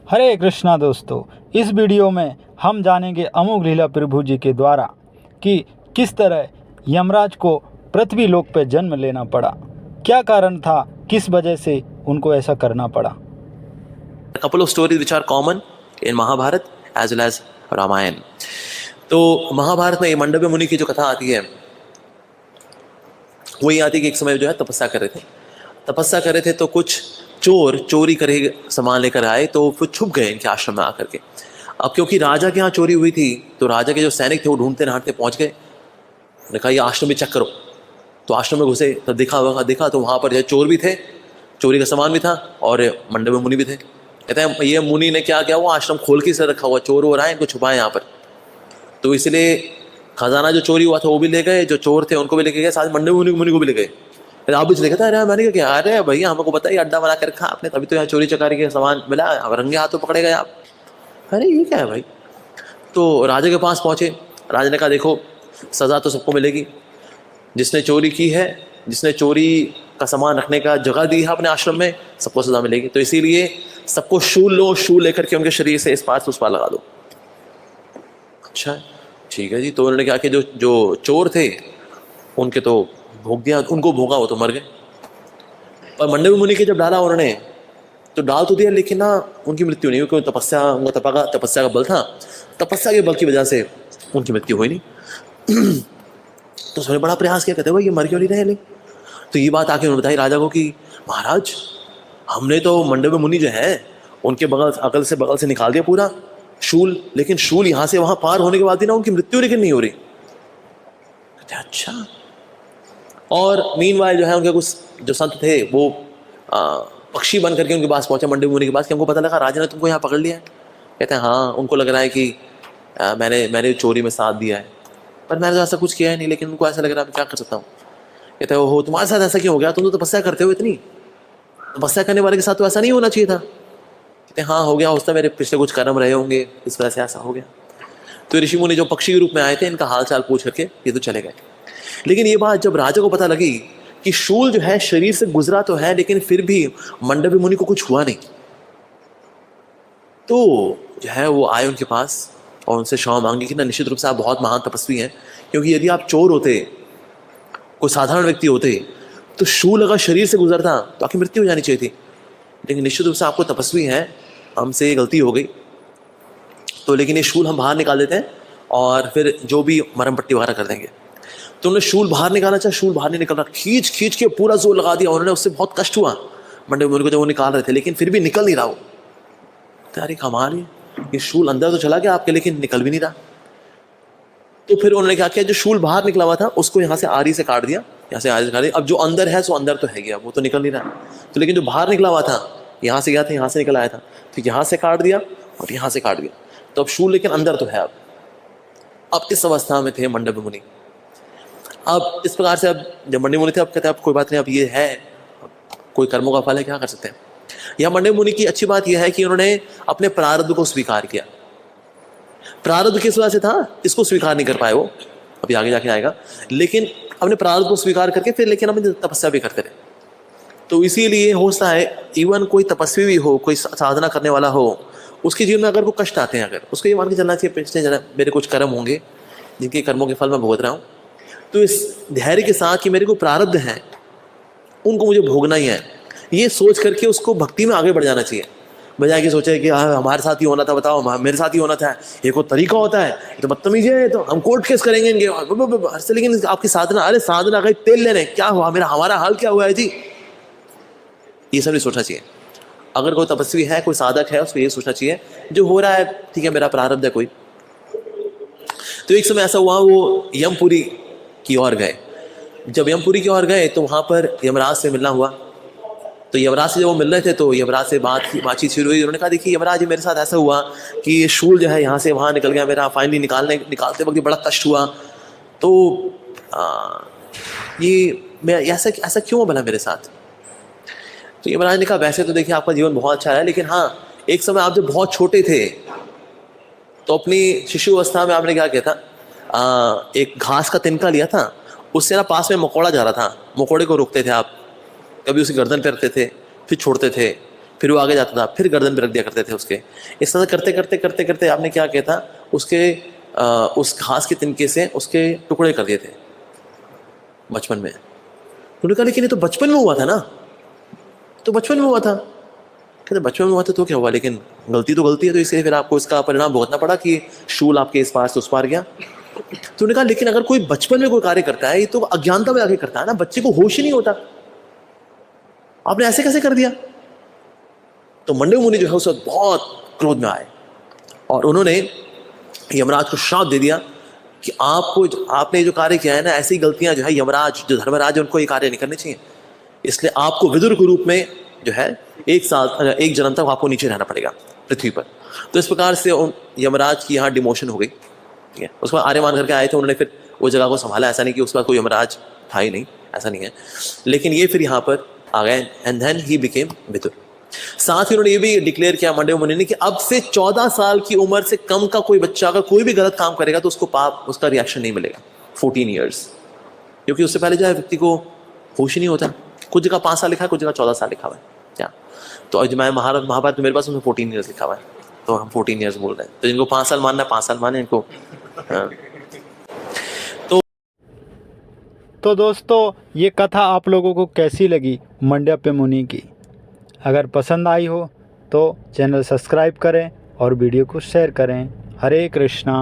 हरे कृष्णा दोस्तों, इस वीडियो में हम जानेंगे अमोघ लीला प्रभु जी के द्वारा कि किस तरह यमराज को पृथ्वी लोक पर जन्म लेना पड़ा, क्या कारण था, किस वजह से उनको ऐसा करना पड़ा। A couple of stories which are common in Mahabharat as well as Ramayan. तो महाभारत में ये मंडव्य मुनि की जो कथा आती है वो ये आती है कि एक समय जो है तपस्या कर रहे थे तो कुछ चोर चोरी करे सामान लेकर आए, तो फिर छुप गए इनके आश्रम में आकर के। अब क्योंकि राजा के यहाँ चोरी हुई थी तो राजा के जो सैनिक थे वो ढूंढते ढांढते पहुंच गए। उन्होंने कहा ये आश्रम में चेक करो। तो आश्रम में घुसे तो देखा तो वहाँ पर जो चोर भी थे, चोरी का सामान भी था और मंडव्य मुनि भी थे। कहते हैं ये मुनि ने क्या किया, वो आश्रम खोल के से रखा हुआ, चोर हो रहा है, इनको छुपाए यहाँ पर। तो इसलिए खजाना जो चोरी हुआ था वो भी ले गए, जो चोर थे उनको भी लेके गए, साथ मंडव्य मुनि को भी ले गए। आप भी चले गए, अरे मैंने क्या, अरे भैया हमको पता है अड्डा बना कर रखा आपने, तभी तो यहाँ चोरी चकारी के सामान मिला, अब रंगे हाथों पकड़े गए आप। अरे ये क्या है भाई। तो राजा के पास पहुंचे। राजा ने कहा देखो सजा तो सबको मिलेगी, जिसने चोरी की है, जिसने चोरी का सामान रखने का जगह दी है अपने आश्रम में, सबको सजा मिलेगी। तो इसीलिए सबको शूल लो, शूल लेकर के उनके शरीर से इस पार से उस पार लगा दो। अच्छा ठीक है जी। तो उन्होंने क्या किया, जो चोर थे उनके तो भोग दिया, उनको भोगा, वो तो मर गए। और मंडव्य मुनि के जब डाला उन्होंने तो डाल तो दिया, लेकिन ना उनकी मृत्यु नहीं हुई, क्योंकि तपस्या का बल था, तपस्या के बल की वजह से उनकी मृत्यु हुई नहीं। तो उसने बड़ा प्रयास किया, कहते भाई ये मर क्यों नहीं रहे नहीं। तो ये बात आके उन्होंने बताई राजा को कि महाराज हमने तो मंडव्य मुनि जो है उनके अगल से निकाल दिया पूरा शूल, लेकिन शूल यहाँ से वहां पार होने के बाद भी ना उनकी मृत्यु लेकिन नहीं हो रही। कहते अच्छा। और मीनवाइल जो है उनके कुछ जो संत थे वो पक्षी बन करके उनके पास पहुंचे, मंडव्य मुनि के पास, कि हमको पता लगा राजा ने तुमको यहाँ पकड़ लिया है। कहते हैं हाँ, उनको लग रहा है कि मैंने चोरी में साथ दिया है, पर मैंने तो ऐसा कुछ किया है नहीं, लेकिन उनको ऐसा लग रहा है क्या कर सकता हूँ। कहते हैं ओहो तुम्हारे साथ ऐसा क्यों हो गया, तुम तो तपस्या करते हो, इतनी तपस्या करने वाले के साथ तो ऐसा नहीं होना चाहिए था। कहते हाँ हो गया, उससे मेरे पिछले कुछ कर्म रहे होंगे, इस वजह से ऐसा हो गया। तो ऋषि मुनि जो पक्षी के रूप में आए थे इनका हाल चाल पूछ करके ये तो चले गए। लेकिन ये बात जब राजा को पता लगी कि शूल जो है शरीर से गुजरा तो है, लेकिन फिर भी मंडव्य मुनि को कुछ हुआ नहीं, तो जो है वो आए उनके पास और उनसे क्षमा मांगी कि ना निश्चित रूप से आप बहुत महान तपस्वी हैं, क्योंकि यदि आप चोर होते, कोई साधारण व्यक्ति होते, तो शूल अगर शरीर से गुजरता तो आपकी मृत्यु हो जानी चाहिए थी, लेकिन निश्चित रूप से आपको तपस्वी हैं, हमसे गलती हो गई। तो लेकिन ये शूल हम बाहर निकाल देते हैं और फिर जो भी मरहम पट्टी वगैरह कर देंगे। तो उन्होंने शूल बाहर निकाला, चाहे शूल बाहर नहीं निकल रहा, खींच के पूरा जोर लगा दिया उन्होंने, उससे बहुत कष्ट हुआ मंडव्य मुनि को जब वो निकाल रहे थे, लेकिन फिर भी निकल नहीं रहा वो। अरे कमाल है, ये शूल अंदर तो चला गया आपके, लेकिन निकल भी नहीं रहा। तो फिर उन्होंने क्या किया, जो शूल बाहर निकला हुआ था उसको यहाँ से आरी से काट दिया, यहाँ से आरी से काट दिया। अब जो अंदर है सो अंदर तो है गया, वो तो निकल नहीं रहा। तो लेकिन जो बाहर निकला हुआ था, यहाँ से गया था, यहाँ से निकल आया था, तो यहाँ से काट दिया और यहाँ से काट दिया। तो अब शूल लेकिन अंदर तो है। अब इस अवस्था में थे मंडव्य मुनि। अब इस प्रकार से अब जब मंडव्य मुनि थे, अब कहते हैं अब कोई बात नहीं, अब ये है कोई कर्मों का फल है, क्या कर सकते हैं। यह मंडव्य मुनि की अच्छी बात यह है कि उन्होंने अपने प्रारब्ध को स्वीकार किया। प्रारब्ध किस वजह से था, इसको स्वीकार नहीं कर पाए वो, अभी आगे जाके आएगा, लेकिन अपने प्रारब्ध को स्वीकार करके फिर लेकिन अपनी तपस्या भी करते रहे। तो इसीलिए होता है इवन कोई तपस्वी भी हो, कोई साधना करने वाला हो, उसके जीवन में अगर वो कष्ट आते हैं, अगर उसको ये मान के चलना चाहिए पिछले जरा मेरे कुछ कर्म होंगे जिनके कर्मों के फल मैं भुगत रहा हूँ, तो इस धैर्य के साथ कि मेरे को प्रारब्ध है उनको मुझे भोगना ही है, ये सोच करके उसको भक्ति में आगे बढ़ जाना चाहिए, बजाय कि सोचे कि हमारे साथ ही होना था, बताओ मेरे साथ ही होना था, ये कोई तरीका होता है, ये तो बदतमीजी है, तो हम कोर्ट केस करेंगे इनके। लेकिन आपकी साधना, अरे साधना गई तेल लेने, क्या हुआ, हमारा हाल क्या हुआ है जी, ये सब नहीं सोचना चाहिए। अगर कोई तपस्वी है, कोई साधक है, उसको ये सोचना चाहिए जो हो रहा है ठीक है, मेरा प्रारब्ध है कोई। तो एक समय ऐसा हुआ, वो यमपुरी की ओर गए। जब यमपुरी की ओर गए तो वहां पर यमराज से मिलना हुआ। तो यमराज से जब वो मिल रहे थे तो यमराज से बातचीत शुरू हुई। उन्होंने कहा देखिए यमराज मेरे साथ ऐसा हुआ कि ये शूल जो है यहाँ से वहाँ निकल गया मेरा, फाइनली निकालते वक्त बड़ा कष्ट हुआ। तो ये मैं ऐसा क्यों बना मेरे साथ। तो यमराज ने कहा वैसे तो देखिए आपका जीवन बहुत अच्छा है, लेकिन हाँ एक समय आप जब बहुत छोटे थे तो अपनी शिशु अवस्था में आपने क्या किया था, एक घास का तिनका लिया था, उससे ना पास में मकोड़ा जा रहा था, मकोड़े को रोकते थे आप, कभी उसी गर्दन पे रखते थे, फिर छोड़ते थे, फिर वो आगे जाता था, फिर गर्दन पे रख दिया करते थे उसके। इस तरह करते करते करते करते आपने क्या किया था, उसके उस घास के तिनके से उसके टुकड़े कर दिए थे बचपन में। उन्होंने कहा लेकिन ये तो बचपन में हुआ था ना, तो बचपन में हुआ था। कहते बचपन में हुआ था तो क्या हुआ, लेकिन गलती तो गलती है, तो इसलिए फिर आपको इसका परिणाम भुगतना पड़ा कि शूल आपके इस पार से उस पार गया। तो उन्होंने कहा लेकिन अगर कोई बचपन में कोई कार्य करता है, ये तो अज्ञानता में आगे करता है ना, बच्चे को होश ही नहीं होता, आपने ऐसे कैसे कर दिया। तो मंडव मुनि जो है उस वक्त बहुत क्रोध में आए और उन्होंने यमराज को श्राप दे दिया कि आपने जो कार्य किया है ना, ऐसी गलतियां जो है यमराज जो धर्मराज है उनको ये कार्य नहीं करने चाहिए, इसलिए आपको विदुर के रूप में जो है एक जन्म तक आपको नीचे रहना पड़ेगा पृथ्वी पर। तो इस प्रकार से यमराज की यहाँ डिमोशन हो गई। ठीक है, उसके बाद आर्यमान करके आए थे, उन्होंने फिर वो जगह को संभाला। ऐसा नहीं कि उसके बाद कोई यमराज था ही नहीं, ऐसा नहीं है, लेकिन ये फिर यहाँ पर आ गए and then he became widower. साथ ही उन्होंने ये भी डिक्लेयर किया मंडव मुनि ने कि अब से 14 साल की उम्र से कम का कोई बच्चा अगर कोई भी गलत काम करेगा तो उसको पाप, उसका रिएक्शन नहीं मिलेगा 14 ईयर्स, क्योंकि उससे पहले जो है व्यक्ति को होश ही नहीं होता। कुछ जगह 5 साल लिखा है, कुछ जगह 14 साल लिखा हुआ है क्या। तो आज मैं महाभारत मेरे पास उसमें 14 ईयर्स लिखा हुआ है, तो हम 14 ईयर्स बोल रहे हैं। तो जिनको 5 साल मानना है 5 साल माने इनको। तो दोस्तों ये कथा आप लोगों को कैसी लगी मंडव्य मुनि की? अगर पसंद आई हो तो चैनल सब्सक्राइब करें और वीडियो को शेयर करें। हरे कृष्णा।